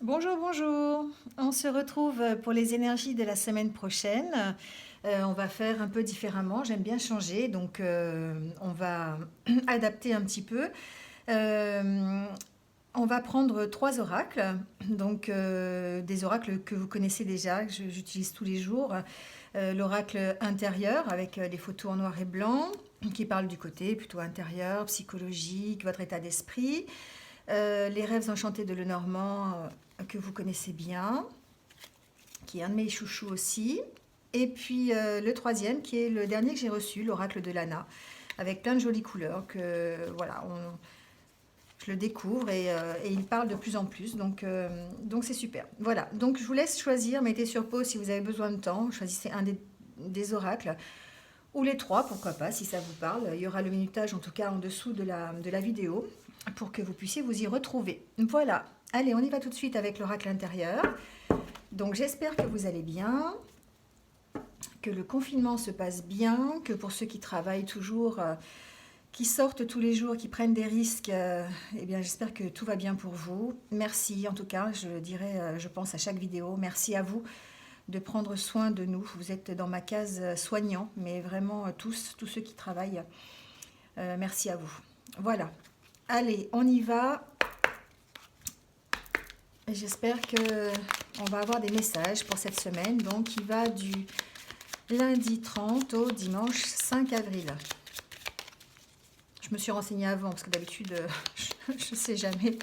Bonjour, bonjour. On se retrouve pour les énergies de la semaine prochaine. On va faire un peu différemment. J'aime bien changer, donc on va adapter un petit peu. Euh, on va prendre trois oracles, donc des oracles que vous connaissez déjà, que j'utilise tous les jours. L'oracle intérieur avec des photos en noir et blanc qui parlent du côté plutôt intérieur, psychologique, votre état d'esprit. Les rêves enchantés de Lenormand que vous connaissez bien, qui est un de mes chouchous aussi. Et puis le troisième qui est le dernier que j'ai reçu, l'oracle de Lana, avec plein de jolies couleurs que voilà, je le découvre et il parle de plus en plus, donc c'est super. Voilà, donc je vous laisse choisir, mettez sur pause si vous avez besoin de temps, choisissez un des oracles, ou les trois, pourquoi pas, si ça vous parle. Il y aura le minutage en tout cas en dessous de la vidéo pour que vous puissiez vous y retrouver. Voilà, allez, on y va tout de suite avec l'oracle intérieur. Donc j'espère que vous allez bien, que le confinement se passe bien, que pour ceux qui travaillent toujours, qui sortent tous les jours, qui prennent des risques, eh bien j'espère que tout va bien pour vous. Merci en tout cas, je dirais, je pense à chaque vidéo, merci à vous de prendre soin de nous. Vous êtes dans ma case soignant, mais vraiment tous ceux qui travaillent, merci à vous. Voilà, allez, on y va. J'espère que on va avoir des messages pour cette semaine, donc qui va du lundi 30 au dimanche 5 avril. Je me suis renseignée avant parce que d'habitude je ne sais jamais.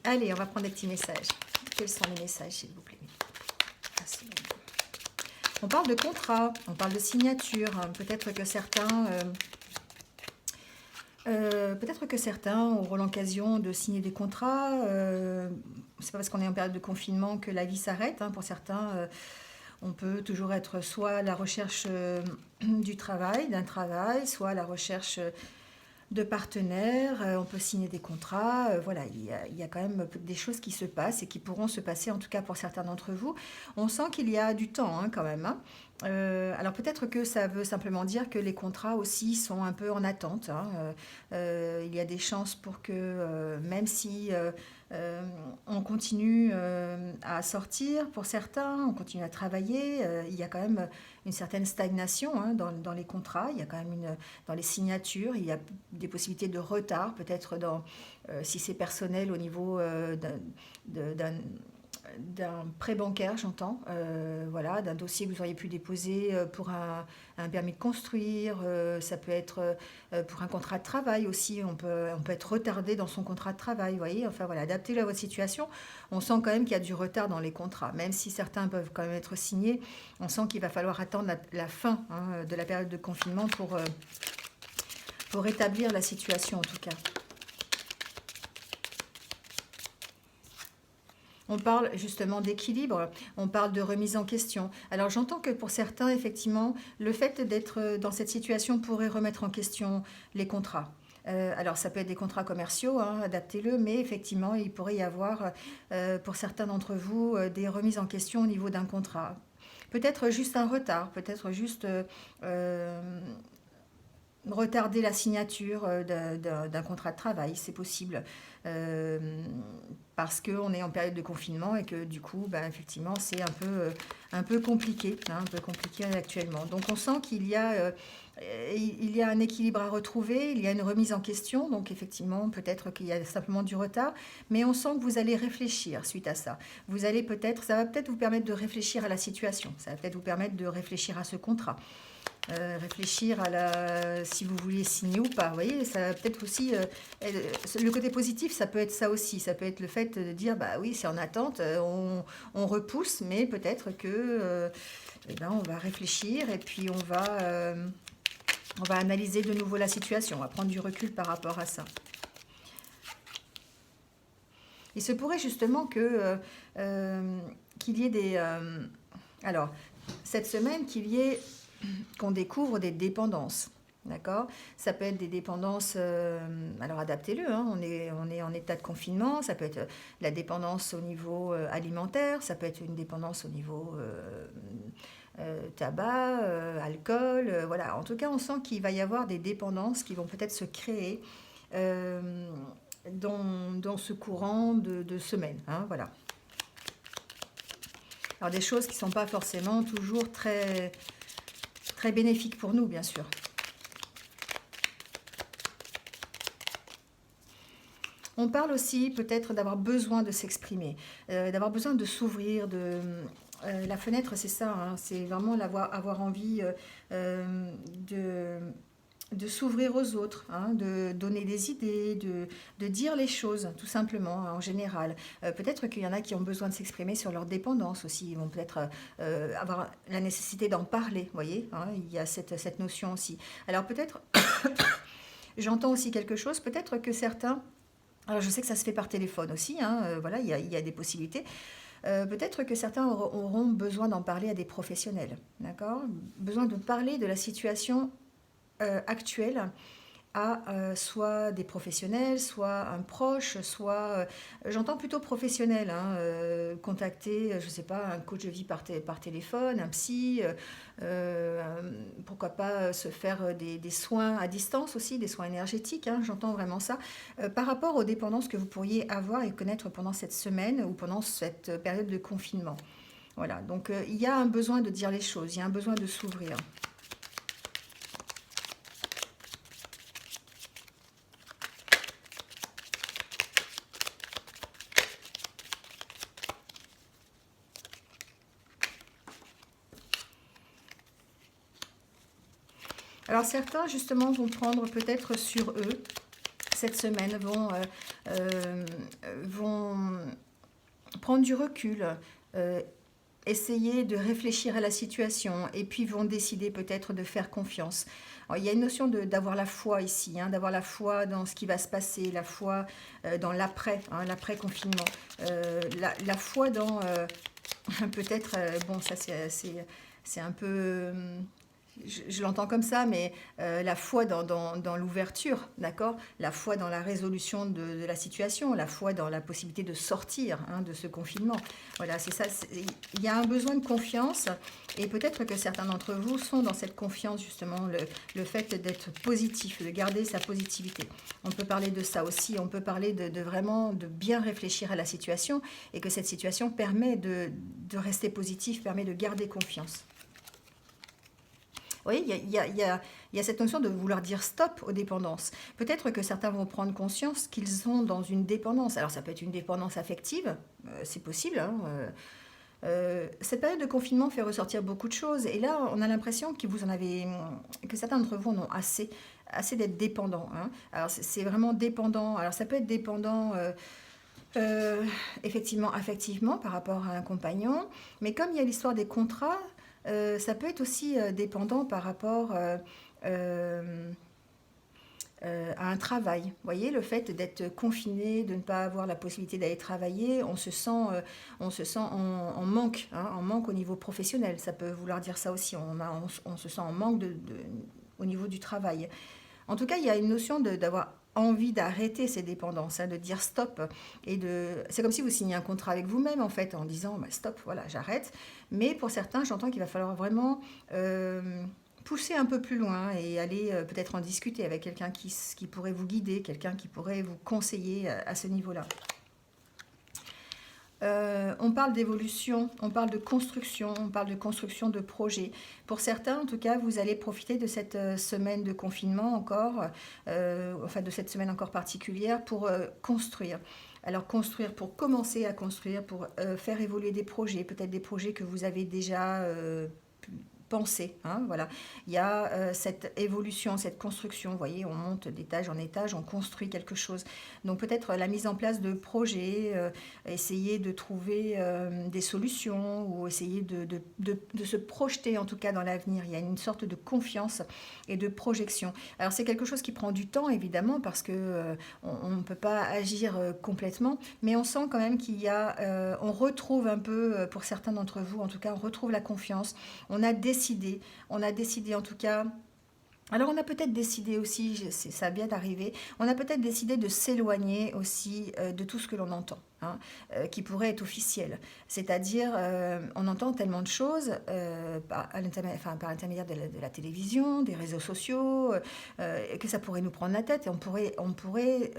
Allez, on va prendre des petits messages. Quels sont les messages, s'il vous plaît? On parle de contrat, on parle de signature. Peut-être que certains auront l'occasion de signer des contrats. C'est pas parce qu'on est en période de confinement que la vie s'arrête. Pour certains, on peut toujours être soit à la recherche d'un travail, soit à la recherche de partenaires. On peut signer des contrats. Voilà, il y a quand même des choses qui se passent et qui pourront se passer, en tout cas pour certains d'entre vous. On sent qu'il y a du temps quand même. Alors peut-être que ça veut simplement dire que les contrats aussi sont un peu en attente. Il y a des chances pour que même si on continue à sortir pour certains, on continue à travailler, il y a quand même une certaine stagnation dans les contrats, il y a quand même dans les signatures, il y a des possibilités de retard, peut-être si c'est personnel au niveau d'un prêt bancaire, j'entends, voilà, d'un dossier que vous auriez pu déposer pour un permis de construire, ça peut être pour un contrat de travail aussi, on peut être retardé dans son contrat de travail, vous voyez, enfin voilà, adaptez-le à votre situation. On sent quand même qu'il y a du retard dans les contrats, même si certains peuvent quand même être signés, on sent qu'il va falloir attendre la fin de la période de confinement pour rétablir la situation en tout cas. On parle justement d'équilibre, on parle de remise en question. Alors j'entends que pour certains, effectivement, le fait d'être dans cette situation pourrait remettre en question les contrats. Alors ça peut être des contrats commerciaux, adaptez-le, mais effectivement, il pourrait y avoir pour certains d'entre vous des remises en question au niveau d'un contrat. Peut-être juste un retard, peut-être juste retarder la signature d'un contrat de travail, c'est possible. Euh, Parce qu'on est en période de confinement et que du coup, bah, effectivement, c'est un peu compliqué, un peu compliqué actuellement. Donc on sent il y a un équilibre à retrouver, il y a une remise en question, donc effectivement, peut-être qu'il y a simplement du retard, mais on sent que vous allez réfléchir suite à ça. Ça va peut-être vous permettre de réfléchir à la situation, ça va peut-être vous permettre de réfléchir à ce contrat. Réfléchir si vous voulez signer ou pas. Vous voyez, ça va peut-être aussi le côté positif, ça peut être ça aussi. Ça peut être le fait de dire bah oui, c'est en attente, on repousse, mais peut-être que eh ben, on va réfléchir et puis on va analyser de nouveau la situation. On va prendre du recul par rapport à ça. Il se pourrait justement qu'il y ait alors cette semaine qu'on découvre des dépendances. D'accord. Ça peut être des dépendances, alors adaptez-le, on est en état de confinement, ça peut être la dépendance au niveau alimentaire, ça peut être une dépendance au niveau tabac, alcool, voilà. En tout cas, on sent qu'il va y avoir des dépendances qui vont peut-être se créer. Euh, dans ce courant de semaine, hein, voilà. Alors des choses qui ne sont pas forcément toujours très, très bénéfiques pour nous, bien sûr. On parle aussi peut-être d'avoir besoin de s'exprimer, d'avoir besoin de s'ouvrir, la fenêtre, c'est ça, hein, c'est vraiment avoir envie de, de s'ouvrir aux autres, hein, de donner des idées, de dire les choses, tout simplement, hein, en général. Peut-être qu'il y en a qui ont besoin de s'exprimer sur leur dépendance aussi, ils vont peut-être avoir la nécessité d'en parler, vous voyez, hein, il y a cette notion aussi. Alors peut-être, j'entends aussi quelque chose, peut-être que certains... Alors je sais que ça se fait par téléphone aussi, hein, voilà, il y a des possibilités. Peut-être que certains auront besoin d'en parler à des professionnels, d'accord? Besoin de parler de la situation actuelle à soit des professionnels, soit un proche, soit, j'entends plutôt professionnel, hein, contacter, je ne sais pas, un coach de vie par téléphone, un psy, pourquoi pas se faire des soins à distance aussi, des soins énergétiques, hein, j'entends vraiment ça. Par rapport aux dépendances que vous pourriez avoir et connaître pendant cette semaine ou pendant cette période de confinement. Voilà, donc il y a un besoin de dire les choses, il y a un besoin de s'ouvrir. Alors certains justement vont prendre peut-être sur eux cette semaine, vont prendre du recul, essayer de réfléchir à la situation et puis vont décider peut-être de faire confiance. Alors, il y a une notion d'avoir la foi ici, hein, d'avoir la foi dans ce qui va se passer, la foi dans l'après, hein, l'après-confinement, la foi dans peut-être, bon ça c'est un peu... je l'entends comme ça, mais la foi dans l'ouverture, d'accord? La foi dans la résolution de la situation, la foi dans la possibilité de sortir, hein, de ce confinement. Voilà, c'est ça. Il y a un besoin de confiance et peut-être que certains d'entre vous sont dans cette confiance, justement, le fait d'être positif, de garder sa positivité. On peut parler de ça aussi, on peut parler de vraiment de bien réfléchir à la situation et que cette situation permet de rester positif, permet de garder confiance. Vous voyez, il y a cette notion de vouloir dire stop aux dépendances. Peut-être que certains vont prendre conscience qu'ils sont dans une dépendance. Alors ça peut être une dépendance affective, c'est possible. Hein, cette période de confinement fait ressortir beaucoup de choses. Et là, on a l'impression que vous en avez, que certains d'entre vous en ont assez d'être dépendants. Hein. Alors c'est vraiment dépendant. Alors ça peut être dépendant. Effectivement, affectivement, par rapport à un compagnon. Mais comme il y a l'histoire des contrats, ça peut être aussi dépendant par rapport à un travail. Vous voyez, le fait d'être confiné, de ne pas avoir la possibilité d'aller travailler, on se sent en manque, hein, en manque au niveau professionnel. Ça peut vouloir dire ça aussi. On se sent en manque au niveau du travail. En tout cas, il y a une notion d'avoir envie d'arrêter ces dépendances, hein, de dire stop. C'est comme si vous signez un contrat avec vous-même, en fait, en disant bah, stop, voilà, j'arrête. Mais pour certains, j'entends qu'il va falloir vraiment pousser un peu plus loin et aller peut-être en discuter avec quelqu'un qui pourrait vous guider, quelqu'un qui pourrait vous conseiller à ce niveau-là. On parle d'évolution, on parle de construction de projets. Pour certains, en tout cas, vous allez profiter de cette semaine de confinement encore, enfin de cette semaine encore particulière pour construire. Alors construire, pour commencer à construire, pour faire évoluer des projets, peut-être des projets que vous avez déjà pensé, hein, voilà. Il y a cette évolution, cette construction, vous voyez, on monte d'étage en étage, on construit quelque chose. Donc peut-être la mise en place de projets, essayer de trouver des solutions ou essayer de se projeter en tout cas dans l'avenir. Il y a une sorte de confiance et de projection. Alors c'est quelque chose qui prend du temps évidemment parce que on ne peut pas agir complètement, mais on sent quand même qu'il y a, on retrouve un peu, pour certains d'entre vous en tout cas, on retrouve la confiance. On a décidé en tout cas Alors on a peut-être décidé aussi, ça vient d'arriver, on a peut-être décidé de s'éloigner aussi de tout ce que l'on entend, hein, qui pourrait être officiel. C'est-à-dire, on entend tellement de choses par l'intermédiaire de la télévision, des réseaux sociaux, que ça pourrait nous prendre la tête et on pourrait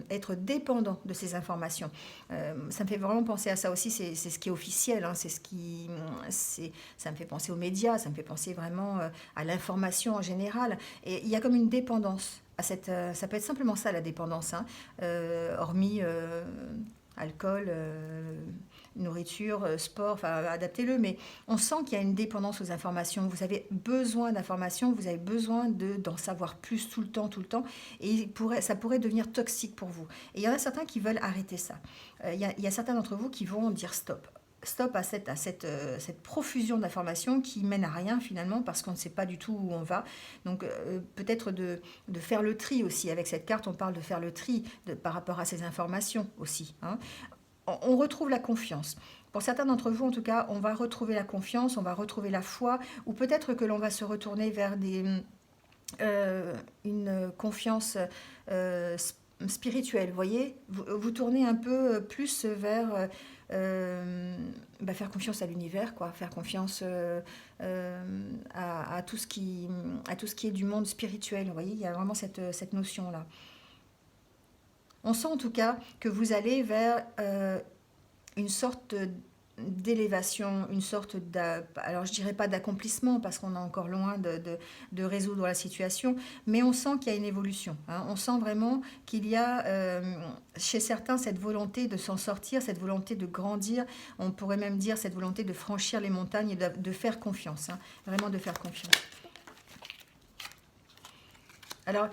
être dépendant de ces informations. Ça me fait vraiment penser à ça aussi, c'est ce qui est officiel, hein, ça me fait penser aux médias, ça me fait penser vraiment à l'information en général. Et il y a comme une dépendance à ça peut être simplement ça la dépendance, hein, hormis alcool, nourriture, sport, enfin adaptez-le, mais on sent qu'il y a une dépendance aux informations. Vous avez besoin d'informations, vous avez besoin d'en savoir plus tout le temps, et ça pourrait devenir toxique pour vous. Et il y en a certains qui veulent arrêter ça. Il y a certains d'entre vous qui vont dire stop. Stop à cette profusion d'informations qui mène à rien finalement parce qu'on ne sait pas du tout où on va. Donc peut-être de faire le tri aussi. Avec cette carte, on parle de faire le tri par rapport à ces informations aussi, hein. On retrouve la confiance. Pour certains d'entre vous, en tout cas, on va retrouver la confiance, on va retrouver la foi, ou peut-être que l'on va se retourner vers une confiance spirituelle. Vous voyez, vous tournez un peu plus vers faire confiance à l'univers, quoi, faire confiance à tout ce qui est du monde spirituel. Vous voyez, il y a vraiment cette notion-là. On sent en tout cas que vous allez vers une sorte d'élévation, une sorte alors je dirais pas d'accomplissement parce qu'on est encore loin de résoudre la situation, mais on sent qu'il y a une évolution, hein. On sent vraiment qu'il y a chez certains cette volonté de s'en sortir, cette volonté de grandir, on pourrait même dire cette volonté de franchir les montagnes et de faire confiance, hein, vraiment de faire confiance. Alors,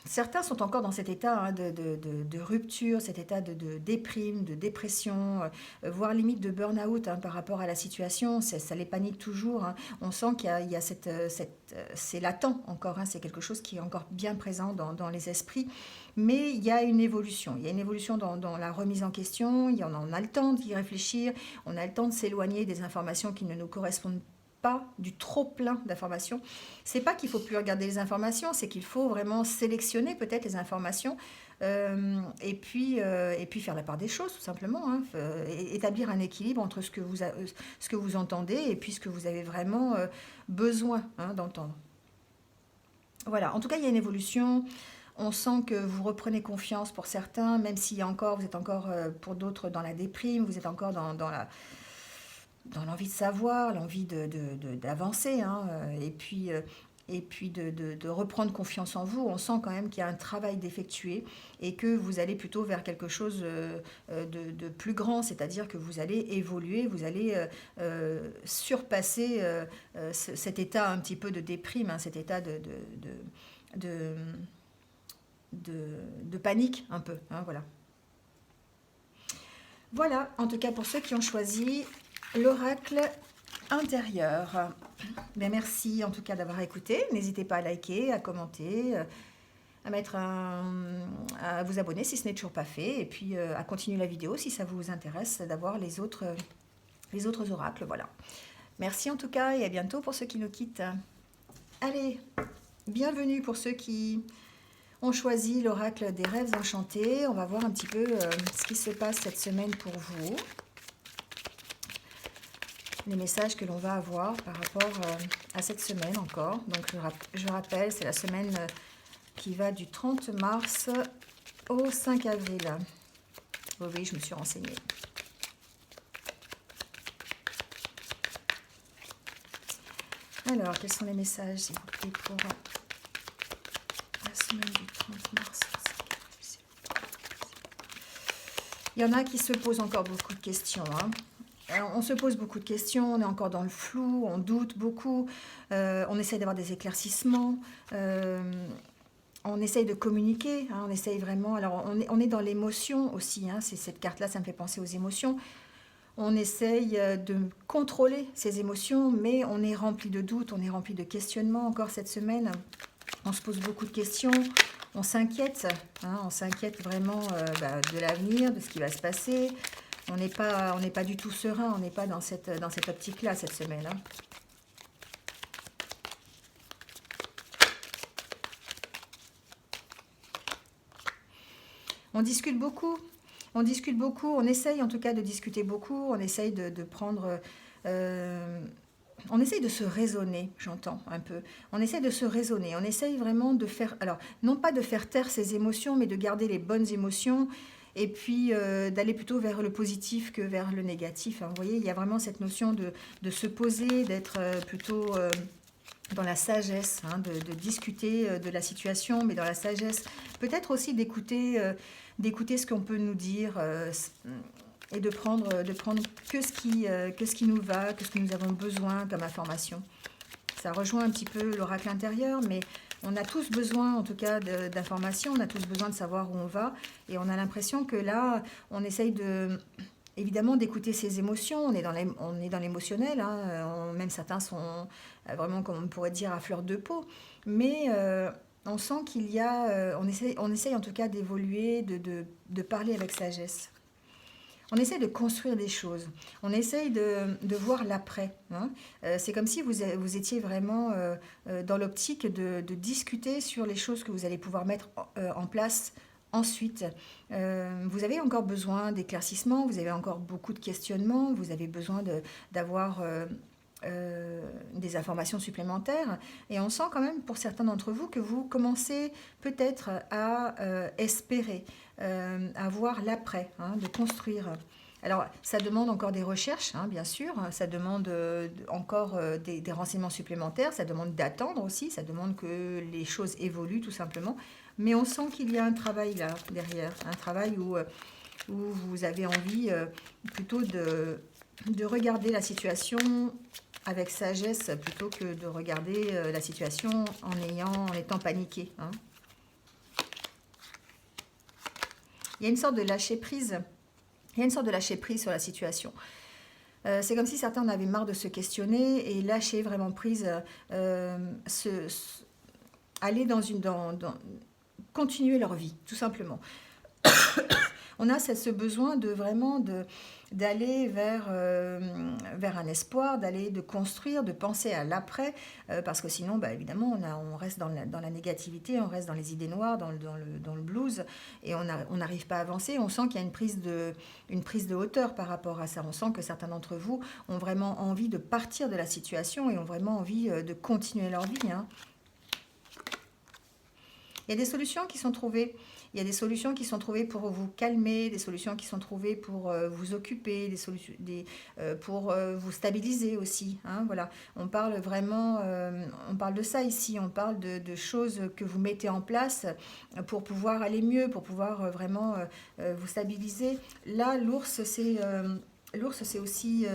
certains sont encore dans cet état, hein, de rupture, cet état de déprime, de dépression, voire limite de burn-out, hein, par rapport à la situation. Ça les panique toujours, hein. On sent qu'il y a c'est latent encore, hein, c'est quelque chose qui est encore bien présent dans les esprits. Mais il y a une évolution. Il y a une évolution dans la remise en question. On a le temps d'y réfléchir. On a le temps de s'éloigner des informations qui ne nous correspondent pas, du trop plein d'informations. C'est pas qu'il faut plus regarder les informations, c'est qu'il faut vraiment sélectionner peut-être les informations et puis faire la part des choses tout simplement, hein, établir un équilibre entre ce que vous entendez et puis ce que vous avez vraiment besoin, hein, d'entendre. Voilà, en tout cas il y a une évolution. On sent que vous reprenez confiance pour certains, même si vous êtes encore pour d'autres dans la déprime, vous êtes encore dans l'envie de savoir, l'envie d'avancer, hein, et puis de reprendre confiance en vous. On sent quand même qu'il y a un travail d'effectuer et que vous allez plutôt vers quelque chose de plus grand, c'est-à-dire que vous allez évoluer, vous allez surpasser cet état un petit peu de déprime, hein, cet état de panique un peu, hein, voilà. Voilà, en tout cas pour ceux qui ont choisi l'oracle intérieur. Ben merci en tout cas d'avoir écouté. N'hésitez pas à liker, à commenter, à vous abonner si ce n'est toujours pas fait, et puis à continuer la vidéo si ça vous intéresse d'avoir les autres oracles. Voilà. Merci en tout cas et à bientôt pour ceux qui nous quittent. Allez, bienvenue pour ceux qui ont choisi l'oracle des rêves enchantés. On va voir un petit peu ce qui se passe cette semaine pour vous. Les messages que l'on va avoir par rapport à cette semaine encore. Donc je rappelle, c'est la semaine qui va du 30 mars au 5 avril. Oh oui, je me suis renseignée. Alors, quels sont les messages, s'il vous plaît, pour la semaine du 30 mars? Il y en a qui se posent encore beaucoup de questions, hein. On se pose beaucoup de questions, on est encore dans le flou, on doute beaucoup, on essaye d'avoir des éclaircissements, on essaye de communiquer, hein, on essaye vraiment... Alors, on est dans l'émotion aussi, hein, cette carte-là, ça me fait penser aux émotions. On essaye de contrôler ces émotions, mais on est rempli de doutes, on est rempli de questionnements encore cette semaine. On se pose beaucoup de questions, on s'inquiète, hein, on s'inquiète vraiment de l'avenir, de ce qui va se passer. On n'est pas du tout serein, on n'est pas dans cette optique-là cette semaine, hein. On discute beaucoup. On discute beaucoup. On essaye en tout cas de discuter beaucoup. On essaye de prendre... on essaye de se raisonner, j'entends un peu. On essaye de se raisonner. On essaye vraiment de faire... Alors, non pas de faire taire ses émotions, mais de garder les bonnes émotions et puis d'aller plutôt vers le positif que vers le négatif, hein. Vous voyez, il y a vraiment cette notion de se poser, d'être plutôt dans la sagesse, hein, de discuter de la situation, mais dans la sagesse. Peut-être aussi d'écouter ce qu'on peut nous dire et de prendre que ce qui nous va, que ce que nous avons besoin comme information. Ça rejoint un petit peu l'oracle intérieur, mais on a tous besoin, en tout cas, d'informations, on a tous besoin de savoir où on va, et on a l'impression que là, on essaye évidemment d'écouter ses émotions, on est dans l'émotionnel, hein, même certains sont vraiment, comme on pourrait dire, à fleur de peau, mais on sent qu'il y a, on essaye en tout cas d'évoluer, de parler avec sagesse. On essaye de construire des choses, on essaye de voir l'après, hein. C'est comme si vous étiez vraiment dans l'optique de discuter sur les choses que vous allez pouvoir mettre en place ensuite. Vous avez encore besoin d'éclaircissements, vous avez encore beaucoup de questionnements, vous avez besoin d'avoir des informations supplémentaires. Et on sent quand même pour certains d'entre vous que vous commencez peut-être à espérer, à voir l'après, hein, de construire. Alors, ça demande encore des recherches, hein, bien sûr, ça demande encore des renseignements supplémentaires, ça demande d'attendre aussi, ça demande que les choses évoluent tout simplement. Mais on sent qu'il y a un travail là, derrière, un travail où vous avez envie plutôt de regarder la situation avec sagesse plutôt que de regarder la situation en étant paniqué, hein. Il y a une sorte de lâcher prise. Il y a une sorte de lâcher prise sur la situation. C'est comme si certains en avaient marre de se questionner et lâcher vraiment prise, aller continuer leur vie, tout simplement. On a ce besoin de vraiment d'aller vers un espoir, de construire, de penser à l'après, parce que sinon, bah, évidemment, on reste dans la négativité, on reste dans les idées noires, dans le blues, et on n'arrive pas à avancer. On sent qu'il y a une prise de hauteur par rapport à ça. On sent que certains d'entre vous ont vraiment envie de partir de la situation et ont vraiment envie de continuer leur vie, hein. Il y a des solutions qui sont trouvées. Il y a des solutions qui sont trouvées pour vous calmer, des solutions qui sont trouvées pour vous occuper, pour vous stabiliser aussi, hein, voilà. On parle vraiment, on parle de ça ici, on parle de choses que vous mettez en place pour pouvoir aller mieux, pour pouvoir vraiment vous stabiliser. Là, l'ours, c'est aussi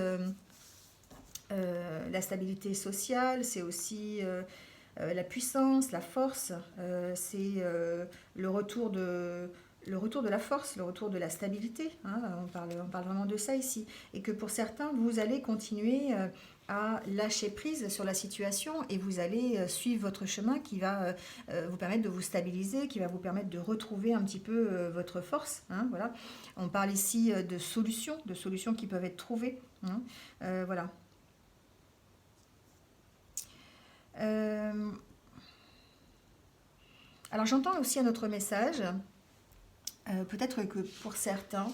la stabilité sociale, c'est aussi... la puissance, la force, c'est le retour de la force, le retour de la stabilité, hein, on parle vraiment de ça ici. Et que pour certains, vous allez continuer à lâcher prise sur la situation et vous allez suivre votre chemin qui va vous permettre de vous stabiliser, qui va vous permettre de retrouver un petit peu votre force, hein, voilà. On parle ici de solutions qui peuvent être trouvées, hein, voilà. Alors j'entends aussi un autre message, peut-être que pour certains,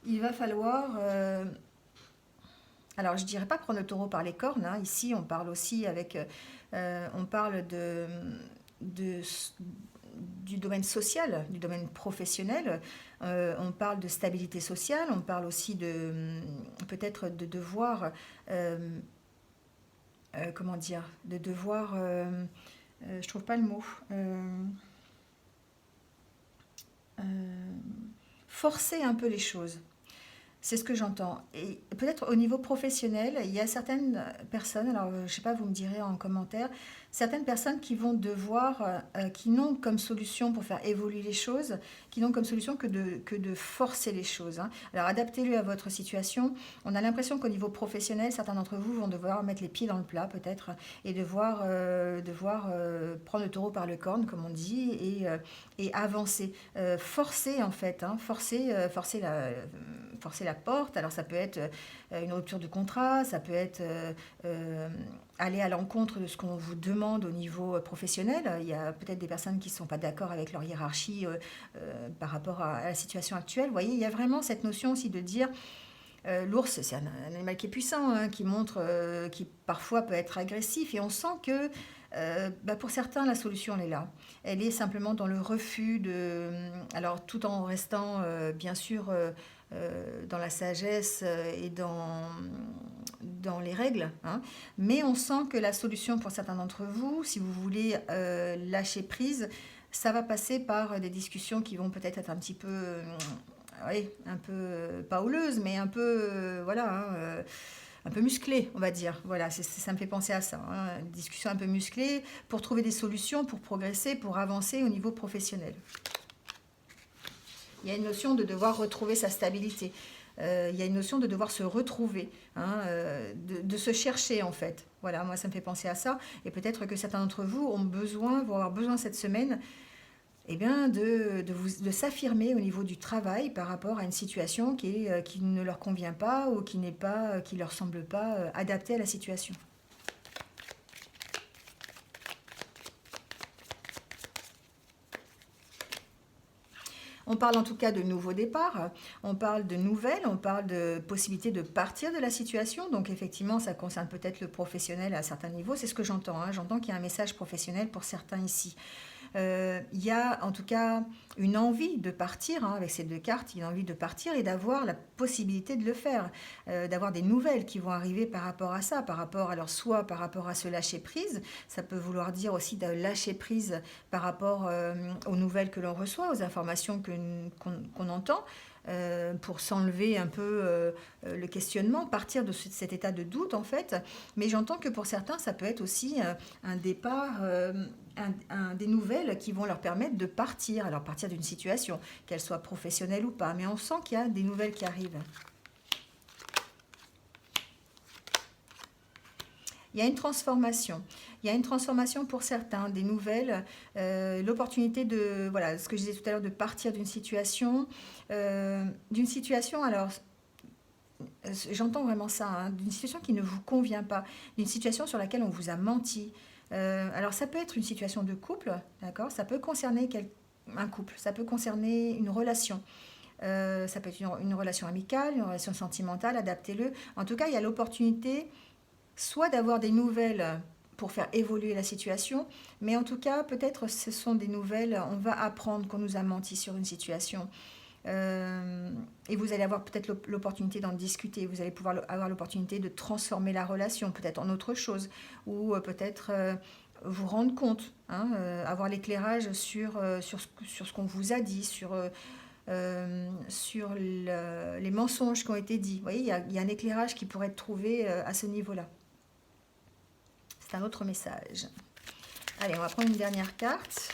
il va falloir, alors je dirais pas prendre le taureau par les cornes, hein. Ici on parle aussi on parle du domaine social, du domaine professionnel, on parle de stabilité sociale, on parle aussi peut-être de devoir... comment dire, de devoir, je trouve pas le mot, forcer un peu les choses. C'est ce que j'entends. Et peut-être au niveau professionnel, il y a certaines personnes, alors je ne sais pas, vous me direz en commentaire, certaines personnes qui vont devoir, qui n'ont comme solution pour faire évoluer les choses, qui n'ont comme solution que de forcer les choses, hein. Alors adaptez-le à votre situation. On a l'impression qu'au niveau professionnel, certains d'entre vous vont devoir mettre les pieds dans le plat peut-être et devoir prendre le taureau par le corne, comme on dit, et avancer. Forcer en fait, hein, forcer forcer la porte. Alors ça peut être une rupture de contrat, ça peut être aller à l'encontre de ce qu'on vous demande au niveau professionnel. Il y a peut-être des personnes qui ne sont pas d'accord avec leur hiérarchie par rapport à la situation actuelle. Vous voyez, il y a vraiment cette notion aussi de dire l'ours, c'est un animal qui est puissant, hein, qui montre, qui parfois peut être agressif, et on sent que pour certains, la solution, elle est là. Elle est simplement dans le refus de... Alors, tout en restant, bien sûr, dans la sagesse et dans les règles, hein, mais on sent que la solution pour certains d'entre vous, si vous voulez lâcher prise, ça va passer par des discussions qui vont peut-être être un petit peu... oui, un peu pas houleuse, mais un peu, voilà, hein, un peu musclée, on va dire. Voilà, ça me fait penser à ça. Hein, une discussion un peu musclée pour trouver des solutions, pour progresser, pour avancer au niveau professionnel. Il y a une notion de devoir retrouver sa stabilité. Il y a une notion de devoir se retrouver, hein, de se chercher en fait. Voilà, moi ça me fait penser à ça. Et peut-être que certains d'entre vous vont avoir besoin cette semaine eh bien, de s'affirmer au niveau du travail par rapport à une situation qui ne leur convient pas ou qui ne leur semble pas adaptée à la situation. On parle en tout cas de nouveaux départs, on parle de nouvelles, on parle de possibilité de partir de la situation. Donc effectivement, ça concerne peut-être le professionnel à certains niveaux. C'est ce que j'entends. Hein. J'entends qu'il y a un message professionnel pour certains ici. Il y a en tout cas une envie de partir, hein, avec ces deux cartes, il y a une envie de partir et d'avoir la possibilité de le faire, d'avoir des nouvelles qui vont arriver par rapport à ça, alors soit par rapport à ce lâcher prise, ça peut vouloir dire aussi de lâcher prise par rapport aux nouvelles que l'on reçoit, aux informations qu'on entend, pour s'enlever un peu le questionnement, partir de cet état de doute en fait. Mais j'entends que pour certains, ça peut être aussi un départ, des nouvelles qui vont leur permettre de partir, alors partir d'une situation, qu'elle soit professionnelle ou pas. Mais on sent qu'il y a des nouvelles qui arrivent. Il y a une transformation. Il y a une transformation pour certains, des nouvelles, l'opportunité de, voilà, ce que je disais tout à l'heure, de partir d'une situation, alors, j'entends vraiment ça, hein, d'une situation qui ne vous convient pas, d'une situation sur laquelle on vous a menti. Alors, ça peut être une situation de couple, d'accord? Ça peut concerner un couple, ça peut concerner une relation. Ça peut être une relation amicale, une relation sentimentale, adaptez-le. En tout cas, il y a l'opportunité soit d'avoir des nouvelles pour faire évoluer la situation, mais en tout cas, peut-être ce sont des nouvelles, on va apprendre qu'on nous a menti sur une situation. Et vous allez avoir peut-être l'opportunité d'en discuter, vous allez pouvoir avoir l'opportunité de transformer la relation, peut-être en autre chose, ou peut-être vous rendre compte, hein, avoir l'éclairage sur ce qu'on vous a dit, sur les mensonges qui ont été dits. Vous voyez, il y a un éclairage qui pourrait être trouvé à ce niveau-là. C'est un autre message. Allez, on va prendre une dernière carte.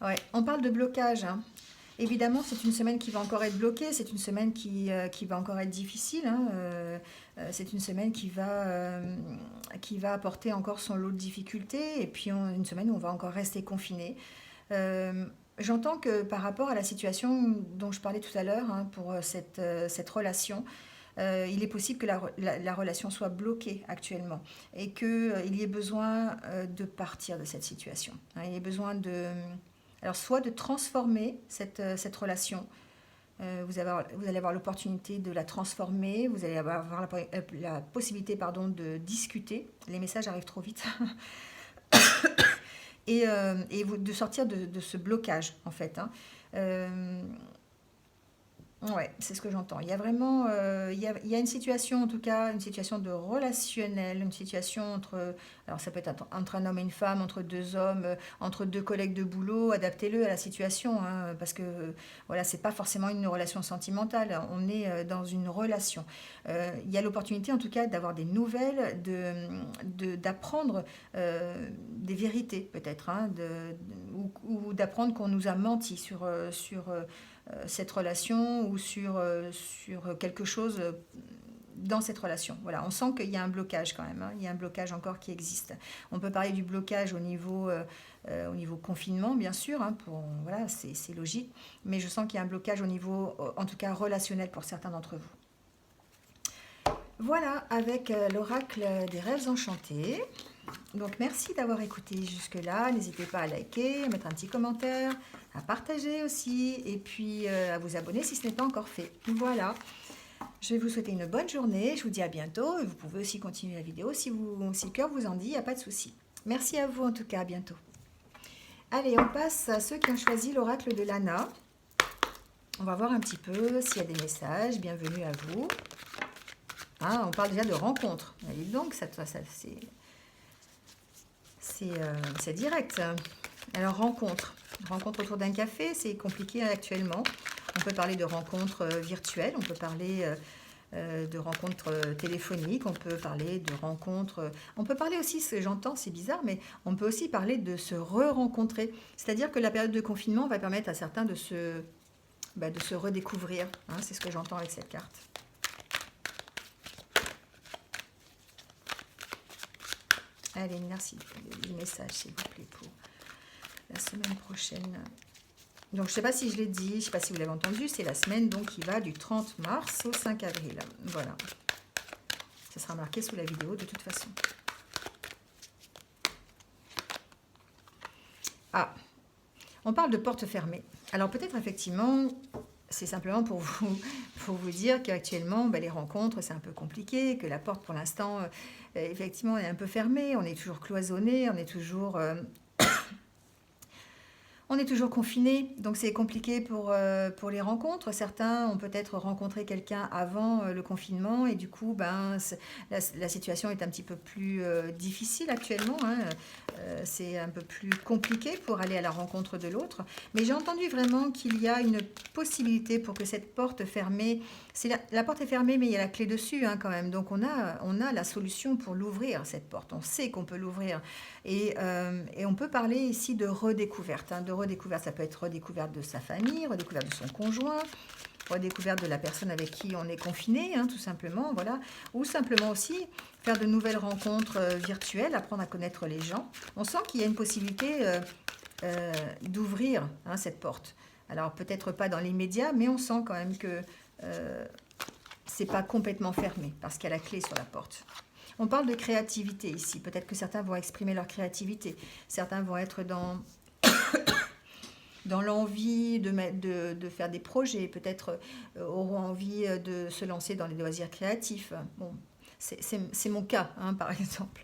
Ouais, on parle de blocage. Hein. Évidemment, c'est une semaine qui va encore être bloquée, c'est une semaine qui va encore être difficile. Hein. C'est une semaine qui va apporter encore son lot de difficultés, et puis une semaine où on va encore rester confiné. J'entends que par rapport à la situation dont je parlais tout à l'heure, hein, pour cette relation, il est possible que la relation soit bloquée actuellement et qu'il y ait besoin de partir de cette situation. Hein, il y a besoin alors soit de transformer cette relation, vous allez avoir l'opportunité de la transformer, vous allez avoir la possibilité de discuter, les messages arrivent trop vite, et de sortir de ce blocage en fait. Hein. Ouais, c'est ce que j'entends. Il y a vraiment, il y a une situation, en tout cas, une situation de relationnel, une situation alors ça peut être entre un homme et une femme, entre deux hommes, entre deux collègues de boulot, adaptez-le à la situation, hein, parce que, voilà, c'est pas forcément une relation sentimentale, on est dans une relation. Il y a l'opportunité, en tout cas, d'avoir des nouvelles, d'apprendre des vérités, peut-être, hein, ou d'apprendre qu'on nous a menti sur cette relation ou sur quelque chose dans cette relation. Voilà, on sent qu'il y a un blocage quand même, hein. Il y a un blocage encore qui existe. On peut parler du blocage au niveau au niveau confinement, bien sûr, hein, voilà, c'est logique, mais je sens qu'il y a un blocage au niveau, en tout cas relationnel pour certains d'entre vous. Voilà, avec l'oracle des rêves enchantés. Donc merci d'avoir écouté jusque-là. N'hésitez pas à liker, à mettre un petit commentaire, à partager aussi, et puis à vous abonner si ce n'est pas encore fait. Voilà, je vais vous souhaiter une bonne journée. Je vous dis à bientôt. Vous pouvez aussi continuer la vidéo si le cœur vous en dit, il n'y a pas de souci. Merci à vous en tout cas, à bientôt. Allez, on passe à ceux qui ont choisi l'oracle de Lana. On va voir un petit peu s'il y a des messages. Bienvenue à vous. Ah, on parle déjà de rencontre. Et donc, c'est direct. Alors, rencontre. Rencontre autour d'un café, c'est compliqué actuellement. On peut parler de rencontres virtuelles, on peut parler de rencontres téléphoniques, on peut parler de rencontres... On peut parler aussi, ce que j'entends, c'est bizarre, mais on peut aussi parler de se re-rencontrer. C'est-à-dire que la période de confinement va permettre à certains de se redécouvrir. Hein, c'est ce que j'entends avec cette carte. Allez, merci du message, s'il vous plaît, pour la semaine prochaine. Donc, je ne sais pas si je l'ai dit, je ne sais pas si vous l'avez entendu, c'est la semaine donc, qui va du 30 mars au 5 avril. Voilà. Ça sera marqué sous la vidéo de toute façon. Ah, on parle de porte fermée. Alors, peut-être effectivement, c'est simplement pour vous dire qu'actuellement, les rencontres, c'est un peu compliqué, que la porte, pour l'instant, effectivement, est un peu fermée, on est toujours cloisonné, on est toujours confiné, donc c'est compliqué pour les rencontres. Certains ont peut-être rencontré quelqu'un avant le confinement et du coup, la situation est un petit peu plus difficile actuellement. Hein. C'est un peu plus compliqué pour aller à la rencontre de l'autre. Mais j'ai entendu vraiment qu'il y a une possibilité pour que cette porte fermée... La porte est fermée, mais il y a la clé dessus hein, quand même. Donc on a la solution pour l'ouvrir, cette porte. On sait qu'on peut l'ouvrir. Et on peut parler ici de redécouverte. Hein, de redécouverte, ça peut être redécouverte de sa famille, redécouverte de son conjoint, redécouverte de la personne avec qui on est confiné, hein, tout simplement, voilà. Ou simplement aussi faire de nouvelles rencontres virtuelles, apprendre à connaître les gens. On sent qu'il y a une possibilité d'ouvrir hein, cette porte. Alors peut-être pas dans l'immédiat, mais on sent quand même que c'est pas complètement fermé, parce qu'il y a la clé sur la porte. On parle de créativité ici. Peut-être que certains vont exprimer leur créativité. Certains vont être dans l'envie de faire des projets. Peut-être auront envie de se lancer dans les loisirs créatifs. Bon, c'est mon cas, hein, par exemple.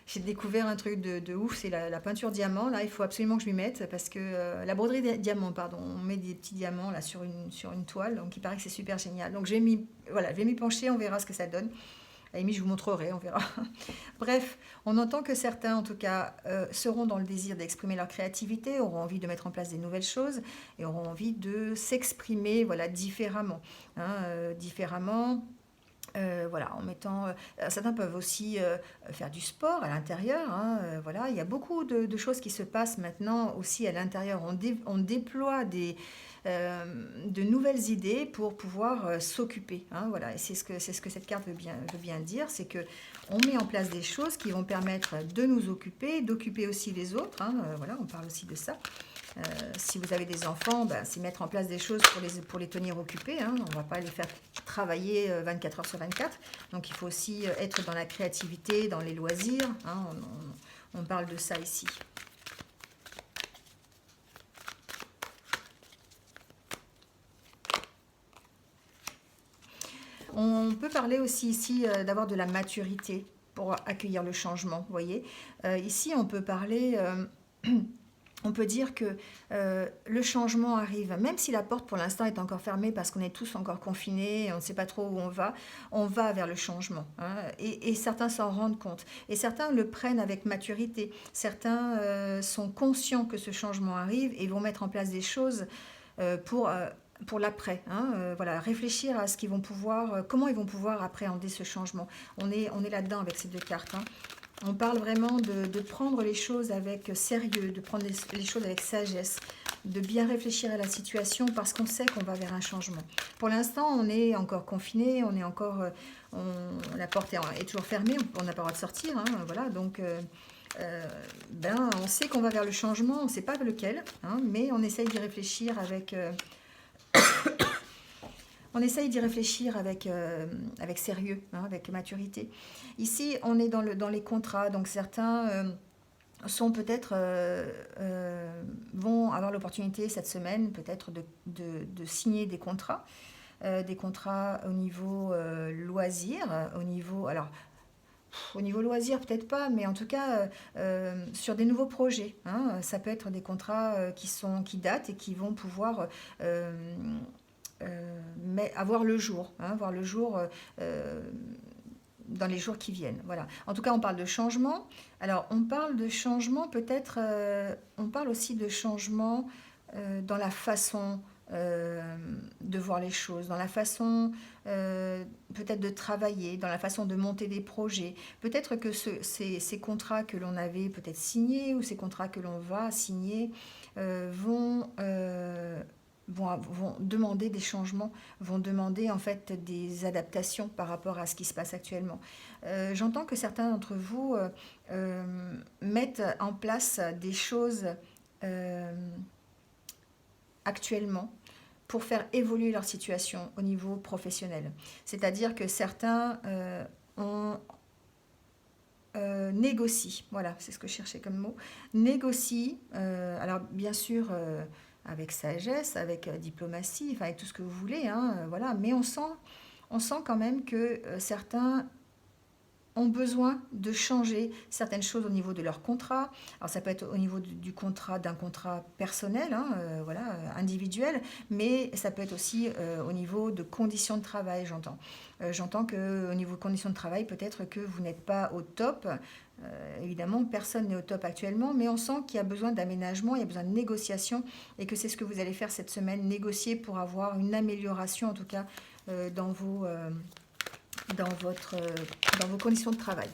J'ai découvert un truc de ouf, c'est la peinture diamant. Là, il faut absolument que je m'y mette parce que la broderie diamant, pardon, on met des petits diamants là sur une toile. Donc, il paraît que c'est super génial. Donc, je vais m'y pencher, on verra ce que ça donne. À la limite, je vous montrerai, on verra. Bref, on entend que certains, en tout cas, seront dans le désir d'exprimer leur créativité, auront envie de mettre en place des nouvelles choses et auront envie de s'exprimer différemment. Hein, différemment, voilà, en mettant... certains peuvent aussi faire du sport à l'intérieur. Hein, voilà, il y a beaucoup de choses qui se passent maintenant aussi à l'intérieur. On déploie de nouvelles idées pour pouvoir s'occuper. Hein, voilà, et c'est ce que cette carte veut bien dire, c'est que on met en place des choses qui vont permettre de nous occuper, d'occuper aussi les autres. Hein, voilà, on parle aussi de ça. Si vous avez des enfants, c'est mettre en place des choses pour les tenir occupés. Hein. On ne va pas les faire travailler 24 heures sur 24. Donc il faut aussi être dans la créativité, dans les loisirs. Hein. On parle de ça ici. On peut parler aussi ici d'avoir de la maturité pour accueillir le changement. Vous voyez, ici on peut parler... on peut dire que le changement arrive, même si la porte pour l'instant est encore fermée parce qu'on est tous encore confinés, on ne sait pas trop où on va vers le changement. Hein, et certains s'en rendent compte. Et certains le prennent avec maturité. Certains sont conscients que ce changement arrive et vont mettre en place des choses pour l'après, hein, voilà, réfléchir à ce qu'ils vont pouvoir, comment ils vont pouvoir appréhender ce changement. On est là-dedans avec ces deux cartes. Hein. On parle vraiment de prendre les choses avec sérieux, de prendre les choses avec sagesse, de bien réfléchir à la situation parce qu'on sait qu'on va vers un changement. Pour l'instant, on est encore confiné, on est encore, la porte est toujours fermée, on n'a pas le droit de sortir, hein, voilà, donc on sait qu'on va vers le changement, on ne sait pas lequel, hein, mais on essaye d'y réfléchir avec sérieux, hein, avec maturité. Ici, on est dans les contrats, donc certains sont peut-être vont avoir l'opportunité cette semaine peut-être de signer des contrats au niveau loisir, au niveau alors au niveau loisir, peut-être pas, mais en tout cas, sur des nouveaux projets, hein. Ça peut être des contrats qui datent et qui vont pouvoir avoir le jour, hein, voir le jour dans les jours qui viennent. Voilà. En tout cas, on parle de changement. Alors, on parle de changement, peut-être, on parle aussi de changement dans la façon de voir les choses, dans la façon peut-être de travailler, dans la façon de monter des projets. Peut-être que ces contrats que l'on avait peut-être signés ou ces contrats que l'on va signer vont demander des changements, vont demander en fait des adaptations par rapport à ce qui se passe actuellement. J'entends que certains d'entre vous mettent en place des choses euh, actuellement pour faire évoluer leur situation au niveau professionnel. C'est-à-dire que certains négocient, voilà, c'est ce que je cherchais comme mot, négocient, alors bien sûr avec sagesse, avec diplomatie, enfin avec tout ce que vous voulez, hein, voilà, mais on sent quand même que certains ont besoin de changer certaines choses au niveau de leur contrat. Alors ça peut être au niveau du contrat, d'un contrat personnel, hein, voilà, individuel, mais ça peut être aussi au niveau de conditions de travail, j'entends. J'entends qu'au niveau de conditions de travail, peut-être que vous n'êtes pas au top. Évidemment, personne n'est au top actuellement, mais on sent qu'il y a besoin d'aménagement, il y a besoin de négociation, et que c'est ce que vous allez faire cette semaine, négocier pour avoir une amélioration, en tout cas, dans dans, votre, dans vos conditions de travail.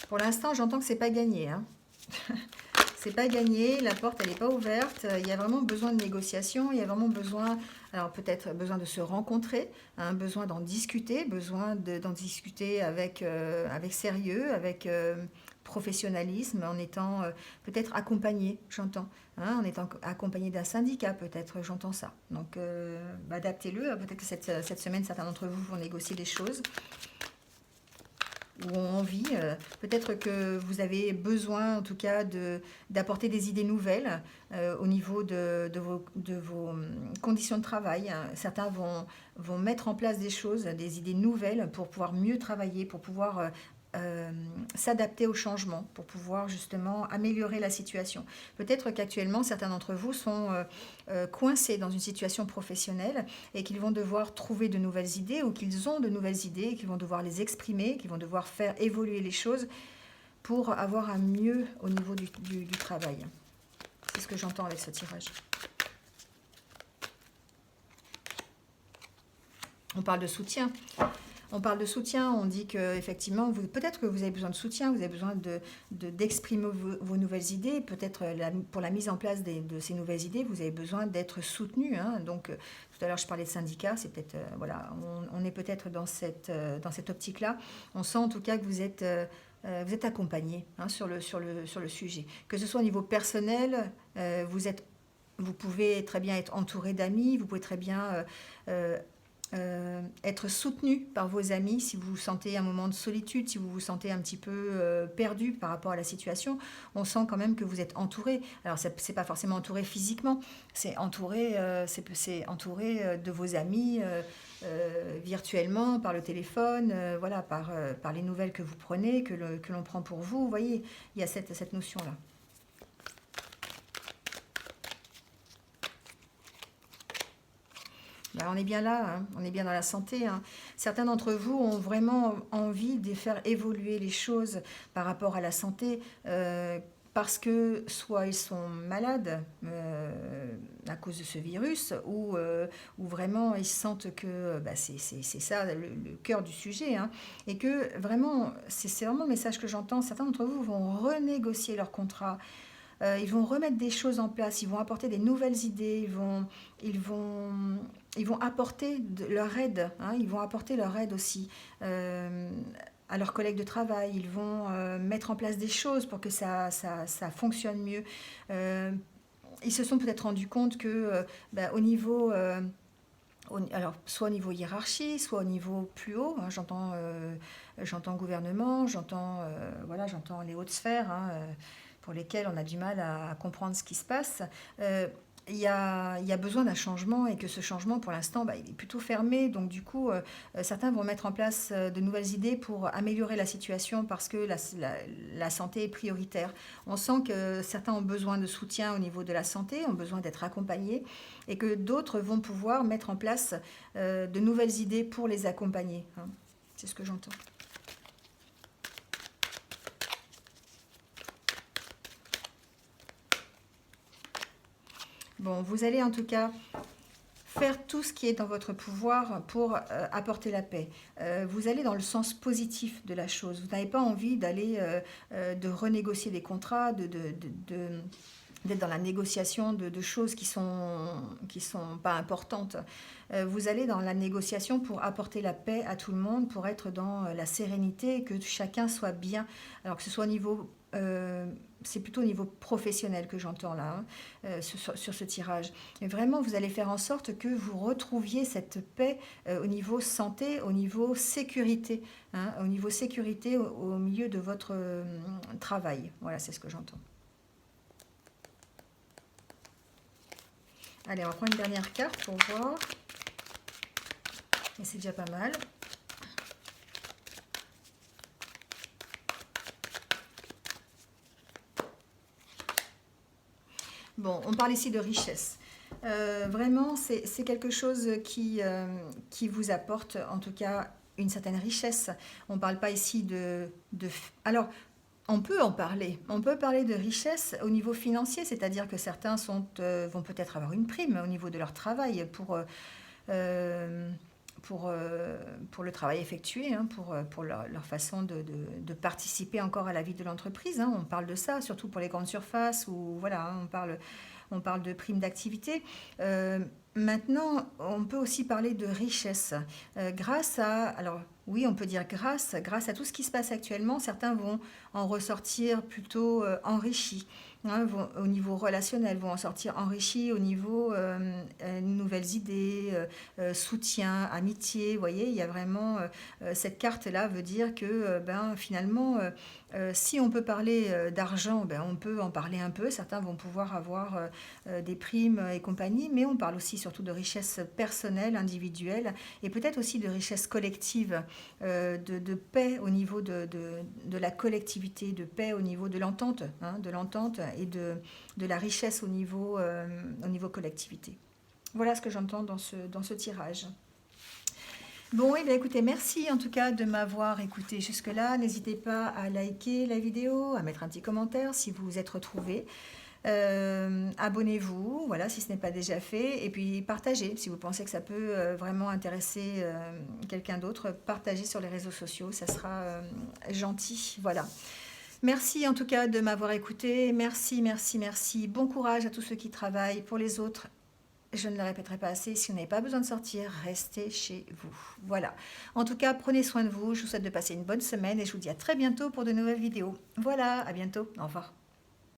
Pour l'instant, j'entends que c'est pas gagné, hein. C'est pas gagné, la porte elle n'est pas ouverte, il y a vraiment besoin de négociation, il y a vraiment besoin, alors peut-être besoin de se rencontrer, hein, besoin d'en discuter, d'en discuter avec sérieux, avec professionnalisme, en étant peut-être accompagné, j'entends, hein, en étant accompagné d'un syndicat peut-être, j'entends ça. Donc adaptez-le, peut-être que cette semaine certains d'entre vous vont négocier des choses ou ont envie. Peut-être que vous avez besoin, en tout cas, d'apporter des idées nouvelles au niveau de vos conditions de travail, hein. Certains vont mettre en place des choses, des idées nouvelles pour pouvoir mieux travailler, pour pouvoir s'adapter au changement, pour pouvoir justement améliorer la situation. Peut-être qu'actuellement, certains d'entre vous sont coincés dans une situation professionnelle et qu'ils vont devoir trouver de nouvelles idées ou qu'ils ont de nouvelles idées, qu'ils vont devoir les exprimer, qu'ils vont devoir faire évoluer les choses pour avoir un mieux au niveau du travail. C'est ce que j'entends avec ce tirage. On parle de soutien. On parle de soutien, on dit que effectivement, peut-être que vous avez besoin de soutien, vous avez besoin d'exprimer vos nouvelles idées, peut-être pour la mise en place de ces nouvelles idées, vous avez besoin d'être soutenu, hein. Donc, tout à l'heure, je parlais de syndicats, c'est peut-être, voilà, on est peut-être dans cette optique-là. On sent en tout cas que vous êtes accompagné, hein, sur le sujet. Que ce soit au niveau personnel, vous pouvez très bien être entouré d'amis, vous pouvez très bien être soutenu par vos amis si vous vous sentez un moment de solitude, si vous vous sentez un petit peu perdu par rapport à la situation. On sent quand même que vous êtes entouré. Alors, c'est pas forcément entouré physiquement, c'est entouré, entouré de vos amis virtuellement, par le téléphone, voilà, par les nouvelles que vous prenez, que l'on prend pour vous. Vous voyez, il y a cette notion-là. Ben, on est bien là, hein, on est bien dans la santé, hein. Certains d'entre vous ont vraiment envie de faire évoluer les choses par rapport à la santé, parce que soit ils sont malades à cause de ce virus, ou vraiment ils sentent que c'est ça le cœur du sujet, hein, et que vraiment, c'est vraiment le message que j'entends, certains d'entre vous vont renégocier leur contrat, Ils vont remettre des choses en place, ils vont apporter des nouvelles idées, ils vont, ils vont apporter leur aide, hein, ils vont apporter leur aide aussi à leurs collègues de travail, ils vont mettre en place des choses pour que ça fonctionne mieux. Euh, Ils se sont peut-être rendus compte que au niveau alors, soit au niveau hiérarchie, soit au niveau plus haut, hein, j'entends gouvernement, j'entends les hautes sphères, hein, pour lesquelles on a du mal à comprendre ce qui se passe. Il y a besoin d'un changement et que ce changement, pour l'instant, il est plutôt fermé. Donc, du coup, certains vont mettre en place de nouvelles idées pour améliorer la situation parce que la santé est prioritaire. On sent que certains ont besoin de soutien au niveau de la santé, ont besoin d'être accompagnés et que d'autres vont pouvoir mettre en place de nouvelles idées pour les accompagner, hein. C'est ce que j'entends. Bon, vous allez en tout cas faire tout ce qui est dans votre pouvoir pour apporter la paix. Vous allez dans le sens positif de la chose. Vous n'avez pas envie d'aller de renégocier des contrats, d'être dans la négociation de choses qui sont pas importantes. Vous allez dans la négociation pour apporter la paix à tout le monde, pour être dans la sérénité, que chacun soit bien. Alors que ce soit au niveau c'est plutôt au niveau professionnel que j'entends là, hein, sur ce tirage. Mais vraiment, vous allez faire en sorte que vous retrouviez cette paix au niveau santé, au niveau sécurité, hein, au niveau sécurité au milieu de votre travail. Voilà, c'est ce que j'entends. Allez, on va prendre une dernière carte pour voir. Et c'est déjà pas mal. Bon, on parle ici de richesse. Vraiment, c'est quelque chose qui vous apporte, en tout cas, une certaine richesse. On ne parle pas ici Alors, on peut en parler. On peut parler de richesse au niveau financier, c'est-à-dire que certains vont peut-être avoir une prime au niveau de leur travail euh, pour le travail effectué, hein, pour leur façon de participer encore à la vie de l'entreprise, hein. On parle de ça, surtout pour les grandes surfaces, où voilà, hein, on parle de primes d'activité. Maintenant, on peut aussi parler de richesse. Alors oui, on peut dire grâce à tout ce qui se passe actuellement, certains vont en ressortir plutôt enrichis, hein, au niveau relationnel, vont en sortir enrichis au niveau nouvelles idées, soutien, amitié. Vous voyez, il y a vraiment cette carte-là veut dire que finalement, si on peut parler d'argent, on peut en parler un peu. Certains vont pouvoir avoir des primes et compagnie, mais on parle aussi surtout de richesse personnelle, individuelle, et peut-être aussi de richesse collective, de paix au niveau de la collectivité, de paix au niveau de l'entente, hein, et de la richesse au niveau collectivité. Voilà ce que j'entends dans ce tirage. Bon, et bien écoutez, merci en tout cas de m'avoir écouté jusque-là. N'hésitez pas à liker la vidéo, à mettre un petit commentaire si vous vous êtes retrouvé. Abonnez-vous, voilà, si ce n'est pas déjà fait. Et puis partagez, si vous pensez que ça peut vraiment intéresser quelqu'un d'autre. Partagez sur les réseaux sociaux, ça sera gentil. Voilà. Merci en tout cas de m'avoir écouté. Merci, merci, merci. Bon courage à tous ceux qui travaillent pour les autres. Je ne le répéterai pas assez, si vous n'avez pas besoin de sortir, restez chez vous. Voilà. En tout cas, prenez soin de vous. Je vous souhaite de passer une bonne semaine et je vous dis à très bientôt pour de nouvelles vidéos. Voilà, à bientôt. Au revoir.